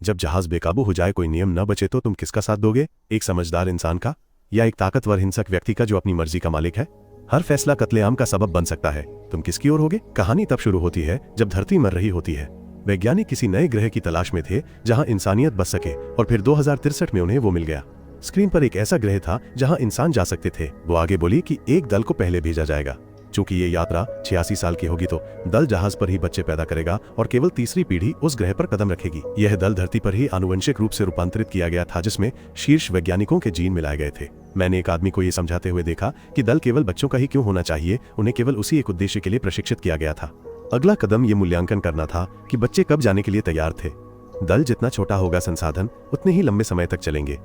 जब जहाज बेकाबू हो जाए, कोई नियम न बचे तो तुम किसका साथ दोगे? एक समझदार इंसान का या एक ताकतवर हिंसक व्यक्ति का जो अपनी मर्जी का मालिक है? हर फैसला कत्लेआम का सबब बन सकता है। तुम किसकी ओर होगे? कहानी तब शुरू होती है जब धरती मर रही होती है। वैज्ञानिक किसी नए ग्रह की तलाश में थे जहां इंसानियत बच सके, और फिर 2063 में उन्हें वो मिल गया। स्क्रीन पर एक ऐसा ग्रह था जहां इंसान जा सकते थे। वो आगे बोली कि एक दल को पहले भेजा जाएगा। चूंकि ये यात्रा 86 साल की होगी तो दल जहाज पर ही बच्चे पैदा करेगा और केवल तीसरी पीढ़ी उस ग्रह पर कदम रखेगी। यह दल धरती पर ही आनुवंशिक रूप से रूपांतरित किया गया था, जिसमें शीर्ष वैज्ञानिकों के जीन मिलाए गए थे। मैंने एक आदमी को ये समझाते हुए देखा कि दल केवल बच्चों का ही क्यों होना चाहिए, उन्हें केवल उसी एक उद्देश्य के लिए प्रशिक्षित किया गया था। अगला कदम ये मूल्यांकन करना था कि बच्चे कब जाने के लिए तैयार थे। दल जितना छोटा होगा, संसाधन उतने ही लंबे समय तक चलेंगे।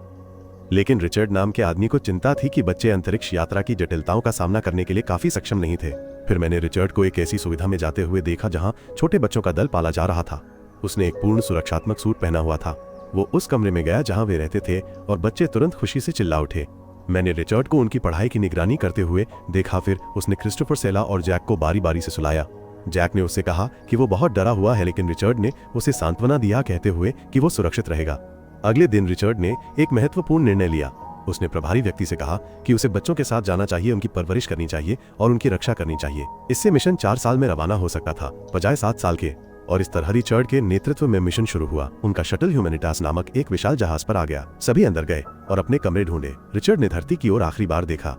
लेकिन रिचर्ड नाम के आदमी को चिंता थी कि बच्चे अंतरिक्ष यात्रा की जटिलताओं का सामना करने के लिए काफी सक्षम नहीं थे। फिर मैंने रिचर्ड को एक ऐसी सुविधा में जाते हुए देखा जहां छोटे बच्चों का दल पाला जा रहा था। उसने एक पूर्ण सुरक्षात्मक सूट पहना हुआ था। वो उस कमरे में गया जहां वे रहते थे और बच्चे तुरंत खुशी से चिल्ला उठे। मैंने रिचर्ड को उनकी पढ़ाई की निगरानी करते हुए देखा। फिर उसने क्रिस्टोफर, सेला और जैक को बारी बारी से सुलाया। जैक ने उससे कहा कि वो बहुत डरा हुआ है, लेकिन रिचर्ड ने उसे सांत्वना दिया, कहते हुए कि वो सुरक्षित रहेगा। अगले दिन रिचर्ड ने एक महत्वपूर्ण निर्णय लिया। उसने प्रभारी व्यक्ति से कहा कि उसे बच्चों के साथ जाना चाहिए, उनकी परवरिश करनी चाहिए और उनकी रक्षा करनी चाहिए। इससे मिशन 4 साल में रवाना हो सकता था, बजाय 7 साल के। और इस तरह रिचर्ड के नेतृत्व में मिशन शुरू हुआ। उनका शटल ह्यूमैनिटास नामक एक विशाल जहाज पर आ गया। सभी अंदर गए और अपने कमरे ढूंढे। रिचर्ड ने धरती की ओर आखिरी बार देखा।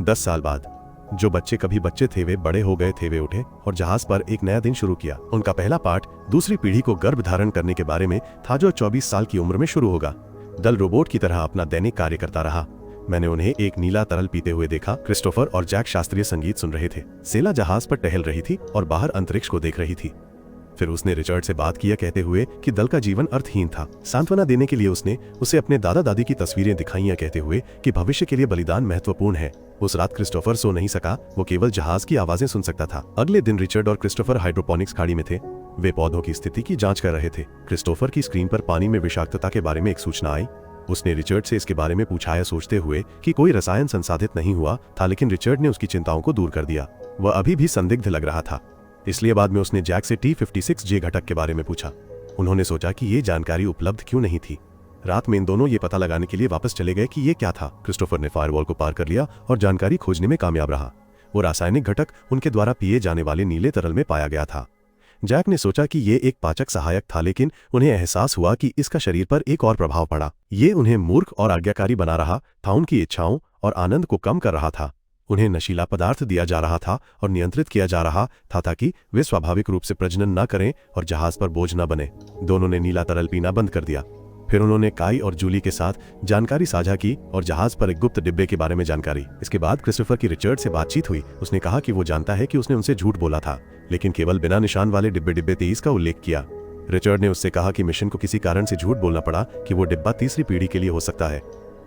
10 साल बाद जो बच्चे कभी बच्चे थे वे बड़े हो गए थे। वे उठे और जहाज पर एक नया दिन शुरू किया। उनका पहला पाठ दूसरी पीढ़ी को गर्भ धारण करने के बारे में था, जो 24 साल की उम्र में शुरू होगा। दल रोबोट की तरह अपना दैनिक कार्य करता रहा। मैंने उन्हें एक नीला तरल पीते हुए देखा। क्रिस्टोफर और जैक शास्त्रीय संगीत सुन रहे थे। सेला जहाज पर टहल रही थी और बाहर अंतरिक्ष को देख रही थी। फिर उसने रिचर्ड से बात किया, कहते हुए कि दल का जीवन अर्थहीन था। सांत्वना देने के लिए उसने उसे अपने दादा दादी की तस्वीरें दिखाईं, कहते हुए कि भविष्य के लिए बलिदान महत्वपूर्ण है। उस रात क्रिस्टोफर सो नहीं सका। वो केवल जहाज की आवाजें सुन सकता था। अगले दिन रिचर्ड और क्रिस्टोफर हाइड्रोपोनिक्स खाड़ी में थे। वे पौधों की स्थिति की जांच कर रहे थे। क्रिस्टोफर की स्क्रीन पर पानी में विषाक्तता के बारे में एक सूचना आई। उसने रिचर्ड से इसके बारे में पूछा, सोचते हुए कि कोई रसायन संसाधित नहीं हुआ था, लेकिन रिचर्ड ने उसकी चिंताओं को दूर कर दिया। वह अभी भी संदिग्ध लग रहा था, इसलिए बाद में उसने जैक से T56J घटक के बारे में पूछा। उन्होंने सोचा कि ये जानकारी उपलब्ध क्यों नहीं थी। रात में इन दोनों ये पता लगाने के लिए वापस चले गए कि ये क्या था। क्रिस्टोफर ने फायरवॉल को पार कर लिया और जानकारी खोजने में कामयाब रहा। वो रासायनिक घटक उनके द्वारा पिए जाने वाले नीले तरल में पाया गया था। जैक ने सोचा कि ये एक पाचक सहायक था, लेकिन उन्हें एहसास हुआ कि इसका शरीर पर एक और प्रभाव पड़ा। ये उन्हें मूर्ख और आज्ञाकारी बना रहा था, उनकी इच्छाओं और आनंद को कम कर रहा था। उन्हें नशीला पदार्थ दिया जा रहा था और नियंत्रित किया जा रहा था ताकि वे स्वाभाविक रूप से प्रजनन न करें और जहाज पर बोझ न बने। दोनों ने नीला तरल पीना बंद कर दिया। फिर उन्होंने काई और जूली के साथ जानकारी साझा की और जहाज पर एक गुप्त डिब्बे के बारे में जानकारी। इसके बाद क्रिस्टोफर की रिचर्ड से बातचीत हुई। उसने कहा कि वो जानता है कि उसने उनसे झूठ बोला था, लेकिन केवल बिना निशान वाले डिब्बे 23 का उल्लेख किया। रिचर्ड ने उससे कहा कि मिशन को किसी कारण से झूठ बोलना पड़ा कि वो डिब्बा तीसरी पीढ़ी के लिए हो सकता है।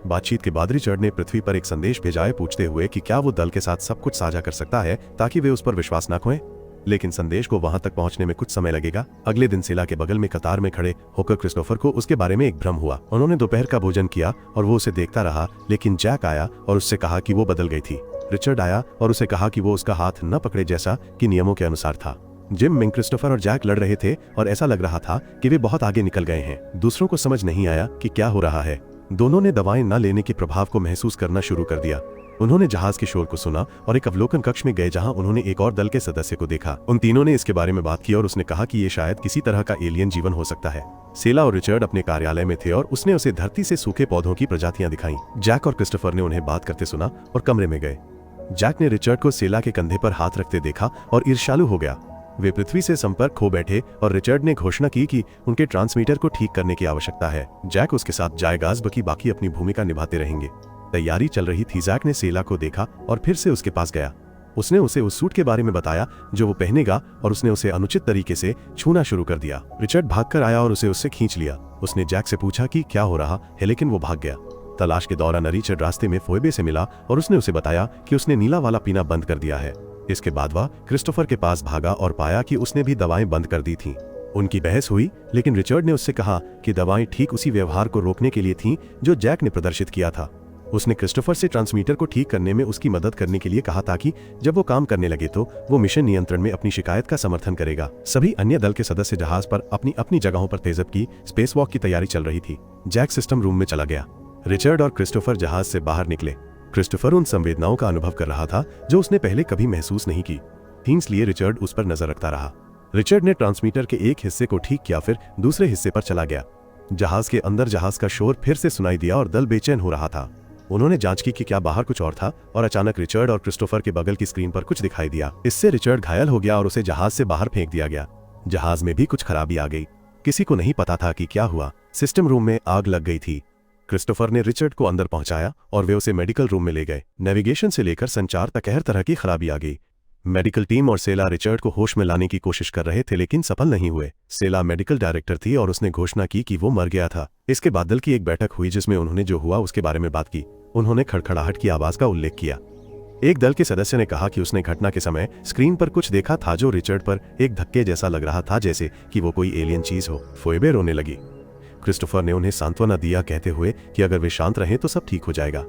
बातचीत के बाद रिचर्ड ने पृथ्वी पर एक संदेश भेजा, पूछते हुए कि क्या वो दल के साथ सब कुछ साझा कर सकता है ताकि वे उस पर विश्वास न खोएं। लेकिन संदेश को वहां तक पहुंचने में कुछ समय लगेगा। अगले दिन सेला के बगल में कतार में खड़े होकर क्रिस्टोफर को उसके बारे में एक भ्रम हुआ। उन्होंने दोपहर का भोजन किया और वो उसे देखता रहा, लेकिन जैक आया और उससे कहा कि वो बदल गई थी। रिचर्ड आया और उसे कहा कि वो उसका हाथ न पकड़े, जैसा कि नियमों के अनुसार था। जिम में क्रिस्टोफर और जैक लड़ रहे थे और ऐसा लग रहा था कि वे बहुत आगे निकल गए हैं। दूसरों को समझ नहीं आया कि क्या हो रहा है। दोनों ने दवाएं न लेने के प्रभाव को महसूस करना शुरू कर दिया। उन्होंने जहाज के शोर को सुना और एक अवलोकन कक्ष में गए जहां उन्होंने एक और दल के सदस्य को देखा। उन तीनों ने इसके बारे में बात की और उसने कहा कि ये शायद किसी तरह का एलियन जीवन हो सकता है। सेला और रिचर्ड अपने कार्यालय में थे और उसने उसे धरती से सूखे पौधों की प्रजातियां दिखाई। जैक और क्रिस्टोफर ने उन्हें बात करते सुना और कमरे में गए। जैक ने रिचर्ड को सेला के कंधे पर हाथ रखते देखा और ईर्ष्यालु हो गया। वे पृथ्वी से संपर्क खो बैठे और रिचर्ड ने घोषणा की कि उनके ट्रांसमीटर को ठीक करने की आवश्यकता है। जैक उसके साथ जाएगा, बाकी अपनी भूमिका निभाते रहेंगे। तैयारी चल रही थी। जैक ने सेला को देखा और फिर से उसके पास गया। उसने उसे उस सूट के बारे में बताया जो वो पहनेगा और उसने उसे अनुचित तरीके से छूना शुरू कर दिया। रिचर्ड भागकर आया और उसे उससे खींच लिया। उसने जैक से पूछा कि क्या हो रहा है, लेकिन वो भाग गया। तलाश के दौरान रिचर्ड रास्ते में फोएबे से मिला और उसने उसे बताया कि उसने नीला वाला पीना बंद कर दिया है। इसके बाद वह क्रिस्टोफर के पास भागा और पाया कि उसने भी दवाएं बंद कर दी थीं। उनकी बहस हुई, लेकिन रिचर्ड ने उससे कहा कि दवाएं ठीक उसी व्यवहार को रोकने के लिए थीं जो जैक ने प्रदर्शित किया था। उसने क्रिस्टोफर से ट्रांसमीटर को ठीक करने में उसकी मदद करने के लिए कहा ताकि जब वो काम करने लगे तो वो मिशन नियंत्रण में अपनी शिकायत का समर्थन करेगा। सभी अन्य दल के सदस्य जहाज पर अपनी अपनी जगहों पर तेजब की स्पेस वॉक की तैयारी चल रही थी। जैक सिस्टम रूम में चला गया। रिचर्ड और क्रिस्टोफर जहाज से बाहर निकले। क्रिस्टोफर उन संवेदनाओं का अनुभव कर रहा था जो उसने पहले कभी महसूस नहीं की थी, इसलिए रिचर्ड उस पर नजर रखता रहा। रिचर्ड ने ट्रांसमीटर के एक हिस्से को ठीक किया, फिर दूसरे हिस्से पर चला गया। जहाज के अंदर जहाज का शोर फिर से सुनाई दिया और दल बेचैन हो रहा था। उन्होंने जांच की कि क्या बाहर कुछ और था और अचानक रिचर्ड और क्रिस्टोफर के बगल की स्क्रीन पर कुछ दिखाई दिया। इससे रिचर्ड घायल हो गया और उसे जहाज से बाहर फेंक दिया गया। जहाज में भी कुछ खराबी आ गई। किसी को नहीं पता था कि क्या हुआ। सिस्टम रूम में आग लग गई थी। क्रिस्टोफर ने रिचर्ड को अंदर पहुंचाया और वे उसे मेडिकल रूम में ले गए। नेविगेशन से लेकर संचार तक हर तरह की खराबी आ गई। मेडिकल टीम और सेला रिचर्ड को होश में लाने की कोशिश कर रहे थे लेकिन सफल नहीं हुए। सेला मेडिकल डायरेक्टर थी और उसने घोषणा की कि वो मर गया था। इसके बाद दल की एक बैठक हुई जिसमें उन्होंने जो हुआ उसके बारे में बात की। उन्होंने खड़खड़ाहट की आवाज का उल्लेख किया। एक दल के सदस्य ने कहा कि उसने घटना के समय स्क्रीन पर कुछ देखा था जो रिचर्ड पर एक धक्के जैसा लग रहा था, जैसे कि वो कोई एलियन चीज हो। फोएबे रोने लगी। क्रिस्टोफर ने उन्हें सांत्वना दिया, कहते हुए कि अगर वे शांत रहें तो सब ठीक हो जाएगा।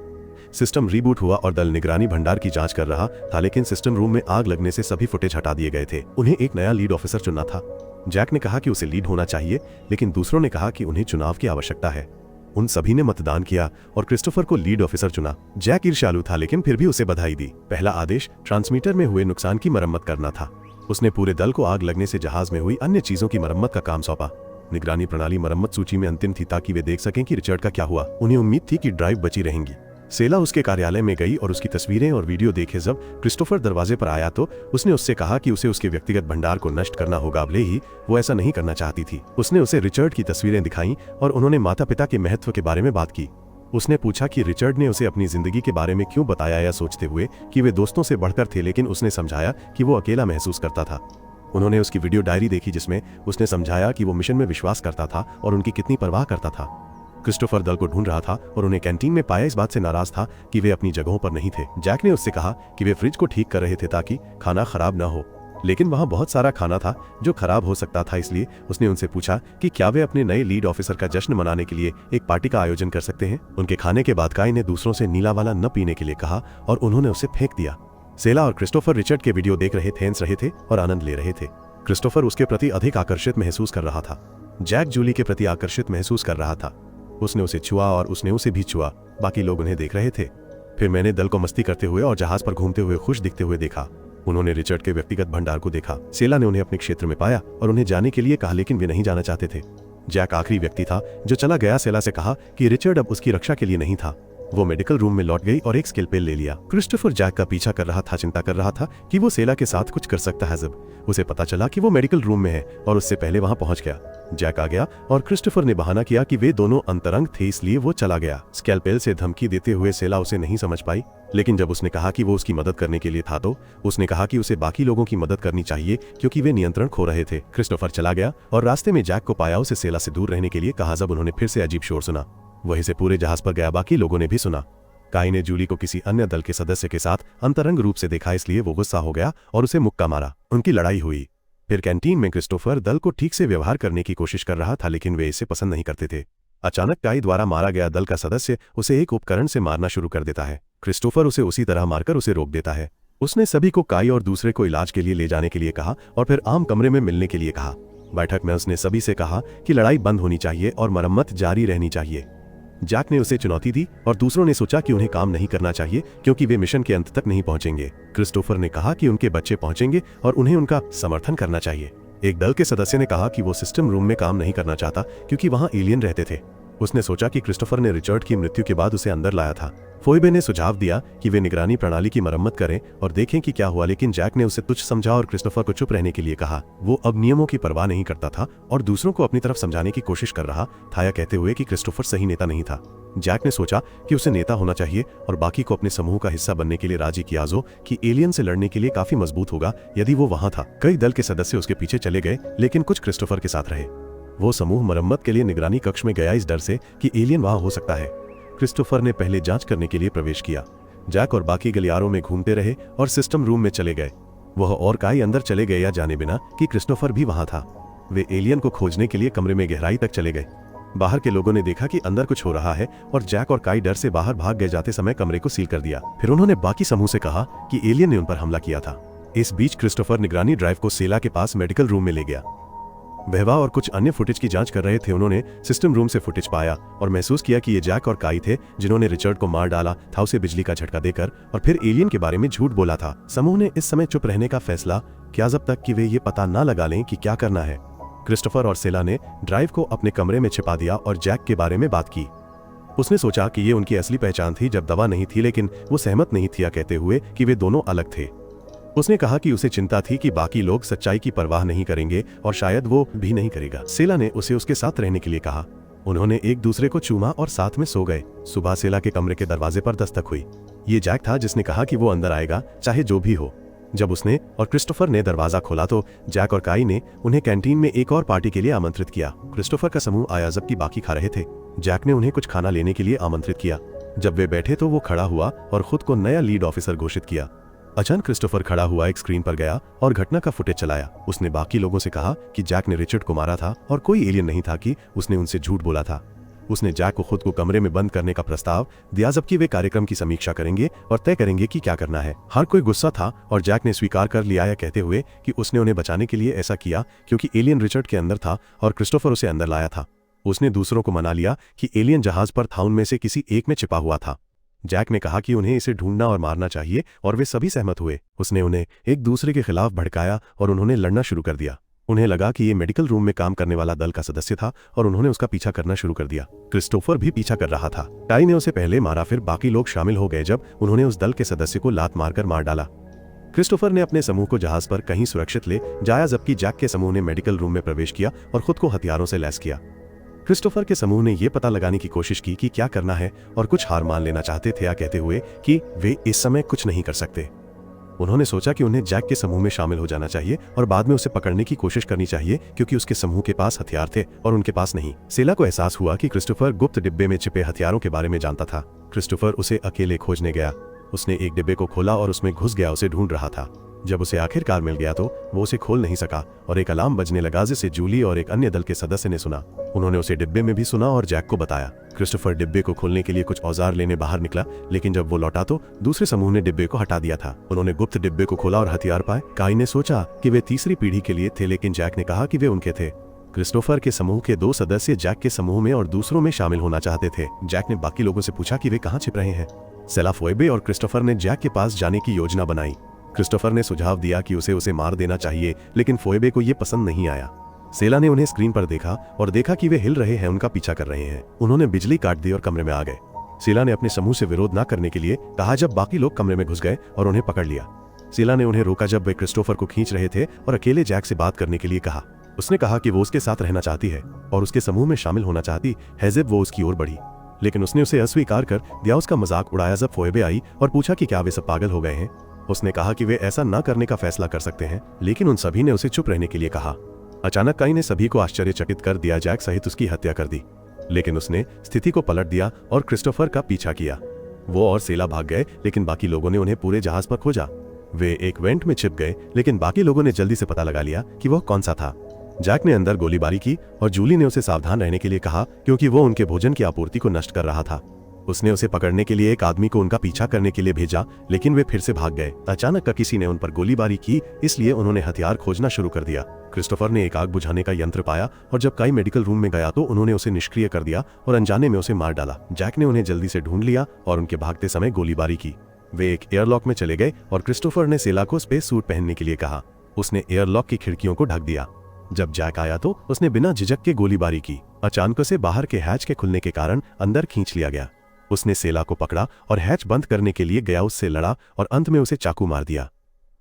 सिस्टम रीबूट हुआ और दल निगरानी भंडार की जांच कर रहा था, लेकिन सिस्टम रूम में आग लगने से सभी फुटेज हटा दिए गए थे। उन्हें एक नया लीड ऑफिसर चुनना था। जैक ने कहा कि उसे लीड होना चाहिए, लेकिन दूसरों ने कहा कि उन्हें चुनाव की आवश्यकता है। उन सभी ने मतदान किया और क्रिस्टोफर को लीड ऑफिसर चुना। जैक ईर्ष्यालु था लेकिन फिर भी उसे बधाई दी। पहला आदेश ट्रांसमीटर में हुए नुकसान की मरम्मत करना था। उसने पूरे दल को आग लगने से जहाज में हुई अन्य चीजों की मरम्मत का काम सौंपा। निगरानी प्रणाली मरम्मत सूची में अंतिम थी ताकि वे देख सकें कि रिचर्ड का क्या हुआ। उन्हें उम्मीद थी कि ड्राइव बची रहेंगी। सेला उसके कार्यालय में गई और उसकी तस्वीरें और वीडियो देखे। जब क्रिस्टोफर दरवाजे पर आया तो उसने उससे कहा कि उसे उसके व्यक्तिगत भंडार को नष्ट करना होगा, भले ही वो ऐसा नहीं करना चाहती थी। उसने उसे रिचर्ड की तस्वीरें दिखाईं और उन्होंने माता पिता के महत्व के बारे में बात की। उसने पूछा कि रिचर्ड ने उसे अपनी जिंदगी के बारे में क्यों बताया, या सोचते हुए कि वे दोस्तों से बढ़कर थे, लेकिन उसने समझाया कि वो अकेला महसूस करता था। उन्होंने उसकी वीडियो डायरी देखी जिसमें उसने समझाया कि वो मिशन में विश्वास करता था और उनकी कितनी परवाह करता था। क्रिस्टोफर दल को ढूंढ रहा था और उन्हें कैंटीन में पाया इस बात से नाराज था कि वे अपनी जगहों पर नहीं थे। जैक ने उससे कहा कि वे फ्रिज को ठीक कर रहे थे ताकि खाना खराब न हो, लेकिन वहां बहुत सारा खाना था जो खराब हो सकता था। इसलिए उसने उनसे पूछा कि क्या वे अपने नए लीड ऑफिसर का जश्न मनाने के लिए एक पार्टी का आयोजन कर सकते हैं। उनके खाने के बाद काई ने दूसरों से नीला वाला न पीने के लिए कहा और उन्होंने उसे फेंक दिया। सेला और क्रिस्टोफर रिचर्ड के वीडियो देख रहे थे, हंस रहे थे और आनंद ले रहे थे। क्रिस्टोफर उसके प्रति अधिक आकर्षित महसूस कर रहा था। जैक जूली के प्रति आकर्षित महसूस कर रहा था। उसने उसे छुआ और उसने उसे भी छुआ। बाकी लोग उन्हें देख रहे थे। फिर मैंने दल को मस्ती करते हुए और जहाज पर घूमते हुए खुश दिखते हुए देखा। उन्होंने रिचर्ड के व्यक्तिगत भंडार को देखा। सेला ने उन्हें अपने क्षेत्र में पाया और उन्हें जाने के लिए कहा, लेकिन वे नहीं जाना चाहते थे। जैक आखिरी व्यक्ति था जो चला गया। सेला से कहा कि रिचर्ड अब उसकी रक्षा के लिए नहीं था। वो मेडिकल रूम में लौट गई और एक स्केलपेल ले लिया। क्रिस्टोफर जैक का पीछा कर रहा था, चिंता कर रहा था कि वो सेला के साथ कुछ कर सकता है। जब उसे पता चला कि वो मेडिकल रूम में है और उससे पहले वहां पहुंच गया। जैक आ गया और क्रिस्टोफर ने बहाना किया कि वे दोनों अंतरंग थे, इसलिए वो चला गया। स्केलपेल से धमकी देते हुए सेला उसे नहीं समझ पाई, लेकिन जब उसने कहा कि वो उसकी मदद करने के लिए था तो उसने कहा कि उसे बाकी लोगों की मदद करनी चाहिए क्योंकि वे नियंत्रण खो रहे थे। क्रिस्टोफर चला गया और रास्ते में जैक को पाया। उसे सेला से दूर रहने के लिए कहा। जब उन्होंने फिर से अजीब शोर सुना, वहीं से पूरे जहाज पर गया। बाकी लोगों ने भी सुना। काई ने जूली को किसी अन्य दल के सदस्य के साथ अंतरंग रूप से देखा, इसलिए वो गुस्सा हो गया और उसे मुक्का मारा। उनकी लड़ाई हुई। फिर कैंटीन में क्रिस्टोफर दल को ठीक से व्यवहार करने की कोशिश कर रहा था, लेकिन वे इसे पसंद नहीं करते थे। अचानक काई द्वारा मारा गया दल का सदस्य उसे एक उपकरण से मारना शुरू कर देता है। क्रिस्टोफर उसे उसी तरह मारकर उसे रोक देता है। उसने सभी को काई और दूसरे को इलाज के लिए ले जाने के लिए कहा और फिर आम कमरे में मिलने के लिए कहा। बैठक में उसने सभी से कहा कि लड़ाई बंद होनी चाहिए और मरम्मत जारी रहनी चाहिए। जैक ने उसे चुनौती दी और दूसरों ने सोचा कि उन्हें काम नहीं करना चाहिए क्योंकि वे मिशन के अंत तक नहीं पहुंचेंगे। क्रिस्टोफर ने कहा कि उनके बच्चे पहुंचेंगे और उन्हें उनका समर्थन करना चाहिए। एक दल के सदस्य ने कहा कि वो सिस्टम रूम में काम नहीं करना चाहता क्योंकि वहां एलियन रहते थे। उसने सोचा कि क्रिस्टोफर ने रिचर्ड की मृत्यु के बाद उसे अंदर लाया था। फोइबे ने सुझाव दिया कि वे निगरानी प्रणाली की मरम्मत करें और देखें कि क्या हुआ, लेकिन जैक ने उसे तुच्छ समझा और क्रिस्टोफर को चुप रहने के लिए कहा। वो अब नियमों की परवाह नहीं करता था और दूसरों को अपनी तरफ समझाने की कोशिश कर रहा था, या कहते हुए कि क्रिस्टोफर सही नेता नहीं था। जैक ने सोचा कि उसे नेता होना चाहिए और बाकी को अपने समूह का हिस्सा बनने के लिए राजी किया, जो कि एलियन से लड़ने के लिए काफी मजबूत होगा यदि वो वहां था। कई दल के सदस्य उसके पीछे चले गए, लेकिन कुछ क्रिस्टोफर के साथ रहे। वो समूह मरम्मत के लिए निगरानी कक्ष में गया, इस डर से कि एलियन वहां हो सकता है। क्रिस्टोफर ने पहले जांच करने के लिए प्रवेश किया। जैक और बाकी गलियारों में घूमते रहे और सिस्टम रूम में चले गए। वह और काई अंदर चले गए या जाने बिना कि क्रिस्टोफर भी वहां था। वे एलियन को खोजने के लिए कमरे में गहराई तक चले गए। बाहर के लोगों ने देखा कि अंदर कुछ हो रहा है और जैक और काई डर से बाहर भाग गए। जाते समय कमरे को सील कर दिया। फिर उन्होंने बाकी समूह से कहा कि एलियन ने उन पर हमला किया था। इस बीच क्रिस्टोफर निगरानी ड्राइव को सेला के पास मेडिकल रूम में ले गया। वह और कुछ अन्य फुटेज की जांच कर रहे थे। उन्होंने सिस्टम रूम से फुटेज पाया और महसूस किया कि ये जैक और काई थे जिन्होंने रिचर्ड को मार डाला था, उसे बिजली का झटका देकर, और फिर एलियन के बारे में झूठ बोला था। समूह ने इस समय चुप रहने का फैसला किया जब तक कि वे ये पता ना लगा लें कि क्या करना है। क्रिस्टोफर और सेला ने ड्राइव को अपने कमरे में छिपा दिया और जैक के बारे में बात की। उसने सोचा कि ये उनकी असली पहचान थी जब दवा नहीं थी, लेकिन वो सहमत नहीं थी कहते हुए कि वे दोनों अलग थे। उसने कहा कि उसे चिंता थी कि बाकी लोग सच्चाई की परवाह नहीं करेंगे और शायद वो भी नहीं करेगा। सेला ने उसे उसके साथ रहने के लिए कहा। उन्होंने एक दूसरे को चूमा और साथ में सो गए। सुबह सेला के कमरे के दरवाजे पर दस्तक हुई। ये जैक था जिसने कहा कि वो अंदर आएगा चाहे जो भी हो। जब उसने और क्रिस्टोफर ने दरवाजा खोला तो जैक और काई ने उन्हें कैंटीन में एक और पार्टी के लिए आमंत्रित किया। क्रिस्टोफर का समूह आया जबकि बाकी खा रहे थे। जैक ने उन्हें कुछ खाना लेने के लिए आमंत्रित किया। जब वे बैठे तो वो खड़ा हुआ और खुद को नया लीड ऑफिसर घोषित किया। अचानक क्रिस्टोफर खड़ा हुआ एक स्क्रीन पर गया और घटना का फुटेज चलाया। उसने बाकी लोगों से कहा कि जैक ने रिचर्ड को मारा था और कोई एलियन नहीं था कि उसने उनसे झूठ बोला था। उसने जैक को खुद को कमरे में बंद करने का प्रस्ताव दिया जबकि वे कार्यक्रम की समीक्षा करेंगे और तय करेंगे कि क्या करना है। हर कोई गुस्सा था और जैक ने स्वीकार कर लिया कहते हुए कि उसने उन्हें बचाने के लिए ऐसा किया क्योंकि एलियन रिचर्ड के अंदर था और क्रिस्टोफर उसे अंदर लाया था। उसने दूसरों को मना लिया कि एलियन जहाज पर था, उनमें से किसी एक में छिपा हुआ था। जैक ने कहा कि उन्हें इसे ढूंढना और मारना चाहिए और वे सभी सहमत हुए। उसने उन्हें एक दूसरे के खिलाफ भड़काया और उन्होंने लड़ना शुरू कर दिया। उन्हें लगा कि ये मेडिकल रूम में काम करने वाला दल का सदस्य था और उन्होंने उसका पीछा करना शुरू कर दिया। क्रिस्टोफर भी पीछा कर रहा था। टाई ने उसे पहले मारा, फिर बाकी लोग शामिल हो गए जब उन्होंने उस दल के सदस्य को लात मारकर मार डाला। क्रिस्टोफर ने अपने समूह को जहाज पर कहीं सुरक्षित ले जाया जबकि जैक के समूह ने मेडिकल रूम में प्रवेश किया और खुद को हथियारों से लैस किया। क्रिस्टोफर के समूह ने यह पता लगाने की कोशिश की कि क्या करना है और कुछ हार मान लेना चाहते थे कहते हुए कि वे इस समय कुछ नहीं कर सकते। उन्होंने सोचा कि उन्हें जैक के समूह में शामिल हो जाना चाहिए और बाद में उसे पकड़ने की कोशिश करनी चाहिए क्योंकि उसके समूह के पास हथियार थे और उनके पास नहीं। सेला को एहसास हुआ कि क्रिस्टोफर गुप्त डिब्बे में छिपे हथियारों के बारे में जानता था। क्रिस्टोफर उसे अकेले खोजने गया। उसने एक डिब्बे को खोला और उसमें घुस गया, उसे ढूंढ रहा था। जब उसे आखिरकार मिल गया तो वो उसे खोल नहीं सका और एक अलार्म बजने लगा जिसे जूली और एक अन्य दल के सदस्य ने सुना। उन्होंने उसे डिब्बे में भी सुना और जैक को बताया। क्रिस्टोफर डिब्बे को खोलने के लिए कुछ औजार लेने बाहर निकला, लेकिन जब वो लौटा तो दूसरे समूह ने डिब्बे को हटा दिया था। उन्होंने गुप्त डिब्बे को खोला और हथियार पाए। काई ने सोचा कि वे तीसरी पीढ़ी के लिए थे, लेकिन जैक ने कहा कि वे उनके थे। क्रिस्टोफर के समूह के 2 सदस्य जैक के समूह में और दूसरों में शामिल होना चाहते थे। जैक ने बाकी लोगों से पूछा कि वे कहाँ छिप रहे हैं। सेला, फोएबे और क्रिस्टोफर ने जैक के पास जाने की योजना बनाई। क्रिस्टोफर ने सुझाव दिया कि उसे मार देना चाहिए, लेकिन फोएबे को यह पसंद नहीं आया। सेला ने उन्हें स्क्रीन पर देखा और देखा कि वे हिल रहे हैं, उनका पीछा कर रहे हैं। उन्होंने बिजली काट दी और कमरे में आ गए। सेला ने अपने समूह से विरोध न करने के लिए कहा जब बाकी लोग कमरे में घुस गए और उन्हें पकड़ लिया। सेला ने उन्हें रोका जब वे क्रिस्टोफर को खींच रहे थे और अकेले जैक से बात करने के लिए कहा। उसने कहा कि वो उसके साथ रहना चाहती है और उसके समूह में शामिल होना चाहती है जब वो उसकी ओर बढ़ी, लेकिन उसने उसे अस्वीकार कर दिया। उसका मजाक उड़ाया जब फोएबे आई और पूछा कि क्या वे सब पागल हो गए हैं। उसने कहा कि वे ऐसा न करने का फैसला कर सकते हैं, लेकिन उन सभी ने उसे चुप रहने के लिए कहा। अचानक काई ने सभी को आश्चर्यचकित कर दिया। जैक सहित उसकी हत्या कर दी, लेकिन उसने स्थिति को पलट दिया और क्रिस्टोफर का पीछा किया। वो और सेला भाग गए, लेकिन बाकी लोगों ने उन्हें पूरे जहाज पर खोजा। वे एक वेंट में छिप गए, लेकिन बाकी लोगों ने जल्दी से पता लगा लिया कि वह कौन सा था। जैक ने अंदर गोलीबारी की और जूली ने उसे सावधान रहने के लिए कहा क्योंकि वो उनके भोजन की आपूर्ति को नष्ट कर रहा था। उसने उसे पकड़ने के लिए एक आदमी को उनका पीछा करने के लिए भेजा, लेकिन वे फिर से भाग गए। अचानक किसी ने उन पर गोलीबारी की, इसलिए उन्होंने हथियार खोजना शुरू कर दिया। क्रिस्टोफर ने एक आग बुझाने का यंत्र पाया और जब काई मेडिकल रूम में गया तो उन्होंने उसे निष्क्रिय कर दिया और अनजाने में उसे मार डाला। जैक ने उन्हें जल्दी से ढूंढ लिया और उनके भागते समय गोलीबारी की। वे एक एयरलॉक में चले गए और क्रिस्टोफर ने सेला को स्पेस सूट पहनने के लिए कहा। उसने एयरलॉक की खिड़कियों को ढक दिया। जब जैक आया तो उसने बिना झिझक के गोलीबारी की। अचानक से बाहर के हैच के खुलने के कारण अंदर खींच लिया गया। उसने सेला को पकड़ा और हैच बंद करने के लिए गया, उससे लड़ा और अंत में उसे चाकू मार दिया।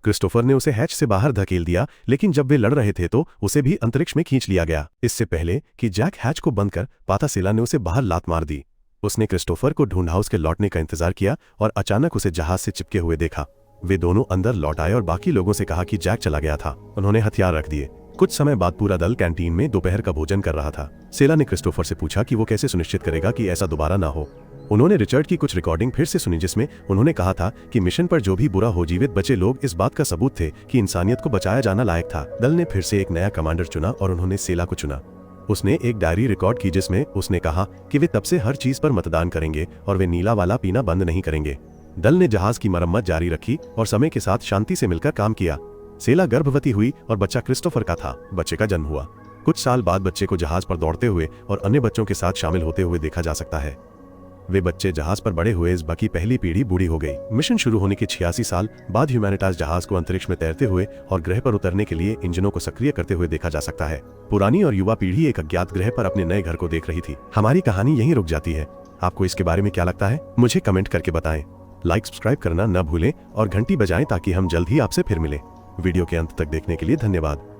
क्रिस्टोफर ने उसे हैच से बाहर धकेल दिया, लेकिन जब वे लड़ रहे थे तो उसे भी अंतरिक्ष में खींच लिया गया। इससे पहले कि जैक हैच को बंद कर पाता, सेला ने उसे बाहर लात मार दी। उसने क्रिस्टोफर को ढूंढ हाउस के लौटने का इंतजार किया और अचानक उसे जहाज से चिपके हुए देखा। वे दोनों अंदर लौट आए और बाकी लोगों से कहा कि जैक चला गया था। उन्होंने हथियार रख दिए। कुछ समय बाद पूरा दल कैंटीन में दोपहर का भोजन कर रहा था। सेला ने क्रिस्टोफर से पूछा कि वो कैसे सुनिश्चित करेगा कि ऐसा दोबारा ना हो। उन्होंने रिचर्ड की कुछ रिकॉर्डिंग फिर से सुनी जिसमें उन्होंने कहा था कि मिशन पर जो भी बुरा हो जीवित बचे लोग इस बात का सबूत थे कि इंसानियत को बचाया जाना लायक था। दल ने फिर से एक नया कमांडर चुना और उन्होंने सेला को चुना। उसने एक डायरी रिकॉर्ड की जिसमें उसने कहा कि वे तब से हर चीज पर मतदान करेंगे और वे नीला वाला पीना बंद नहीं करेंगे। दल ने जहाज की मरम्मत जारी रखी और समय के साथ शांति से मिलकर काम किया। सेला गर्भवती हुई और बच्चा क्रिस्टोफर का था। बच्चे का जन्म हुआ। कुछ साल बाद बच्चे को जहाज पर दौड़ते हुए और अन्य बच्चों के साथ शामिल होते हुए देखा जा सकता है। वे बच्चे जहाज पर बड़े हुए। इस की पहली पीढ़ी बूढ़ी हो गई। मिशन शुरू होने के 86 साल बाद ह्यूमैनिटास जहाज को अंतरिक्ष में तैरते हुए और ग्रह पर उतरने के लिए इंजनों को सक्रिय करते हुए देखा जा सकता है। पुरानी और युवा पीढ़ी एक अज्ञात ग्रह पर अपने नए घर को देख रही थी। हमारी कहानी यहीं रुक जाती है। आपको इसके बारे में क्या लगता है? मुझे कमेंट करके बताएं। लाइक सब्सक्राइब करना न भूलें और घंटी बजाएं ताकि हम जल्द ही आपसे फिर मिलें। वीडियो के अंत तक देखने के लिए धन्यवाद।